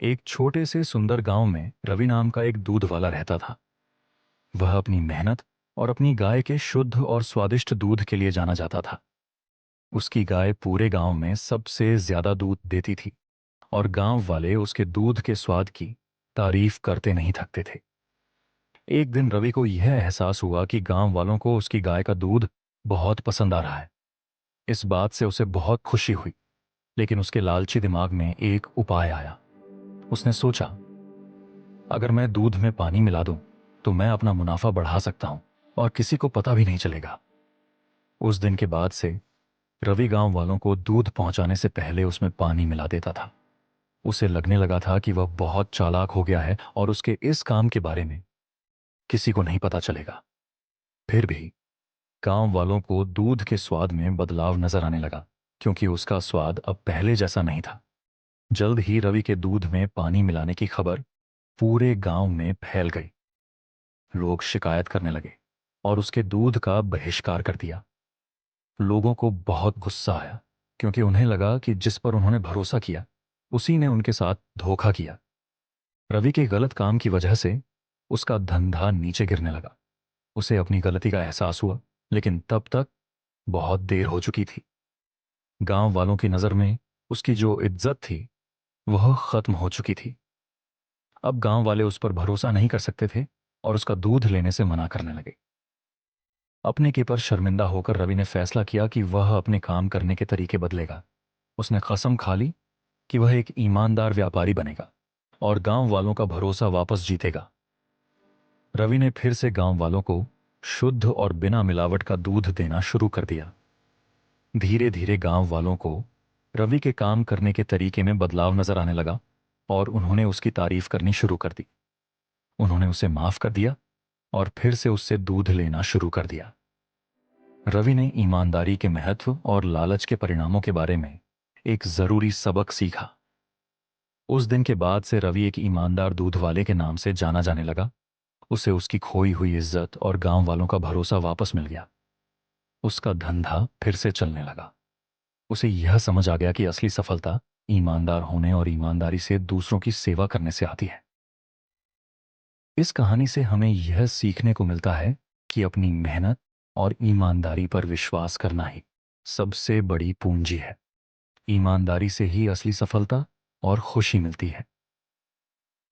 एक छोटे से सुंदर गांव में रवि नाम का एक दूध वाला रहता था। वह अपनी मेहनत और अपनी गाय के शुद्ध और स्वादिष्ट दूध के लिए जाना जाता था। उसकी गाय पूरे गांव में सबसे ज्यादा दूध देती थी और गांव वाले उसके दूध के स्वाद की तारीफ करते नहीं थकते थे। एक दिन रवि को यह एहसास हुआ कि गांव वालों को उसकी गाय का दूध बहुत पसंद आ रहा है। इस बात से उसे बहुत खुशी हुई, लेकिन उसके लालची दिमाग में एक उपाय आया। उसने सोचा, अगर मैं दूध में पानी मिला दूं तो मैं अपना मुनाफा बढ़ा सकता हूं और किसी को पता भी नहीं चलेगा। उस दिन के बाद से रवि गांव वालों को दूध पहुंचाने से पहले उसमें पानी मिला देता था। उसे लगने लगा था कि वह बहुत चालाक हो गया है और उसके इस काम के बारे में किसी को नहीं पता चलेगा। फिर भी गांव वालों को दूध के स्वाद में बदलाव नजर आने लगा, क्योंकि उसका स्वाद अब पहले जैसा नहीं था। जल्द ही रवि के दूध में पानी मिलाने की खबर पूरे गांव में फैल गई। लोग शिकायत करने लगे और उसके दूध का बहिष्कार कर दिया। लोगों को बहुत गुस्सा आया, क्योंकि उन्हें लगा कि जिस पर उन्होंने भरोसा किया उसी ने उनके साथ धोखा किया। रवि के गलत काम की वजह से उसका धंधा नीचे गिरने लगा। उसे अपनी गलती का एहसास हुआ, लेकिन तब तक बहुत देर हो चुकी थी। गांव वालों की नजर में उसकी जो इज्जत थी वह खत्म हो चुकी थी। अब गांव वाले उस पर भरोसा नहीं कर सकते थे और उसका दूध लेने से मना करने लगे। अपने के पर शर्मिंदा होकर रवि ने फैसला किया कि वह अपने काम करने के तरीके बदलेगा। उसने कसम खा ली कि वह एक ईमानदार व्यापारी बनेगा और गांव वालों का भरोसा वापस जीतेगा। रवि ने फिर से गांव वालों को शुद्ध और बिना मिलावट का दूध देना शुरू कर दिया। धीरे धीरे गांव वालों को रवि के काम करने के तरीके में बदलाव नजर आने लगा और उन्होंने उसकी तारीफ करनी शुरू कर दी। उन्होंने उसे माफ कर दिया और फिर से उससे दूध लेना शुरू कर दिया। रवि ने ईमानदारी के महत्व और लालच के परिणामों के बारे में एक जरूरी सबक सीखा। उस दिन के बाद से रवि एक ईमानदार दूध वाले के नाम से जाना जाने लगा। उसे उसकी खोई हुई इज्जत और गांव वालों का भरोसा वापस मिल गया। उसका धंधा फिर से चलने लगा। उसे यह समझ आ गया कि असली सफलता ईमानदार होने और ईमानदारी से दूसरों की सेवा करने से आती है। इस कहानी से हमें यह सीखने को मिलता है कि अपनी मेहनत और ईमानदारी पर विश्वास करना ही सबसे बड़ी पूंजी है। ईमानदारी से ही असली सफलता और खुशी मिलती है।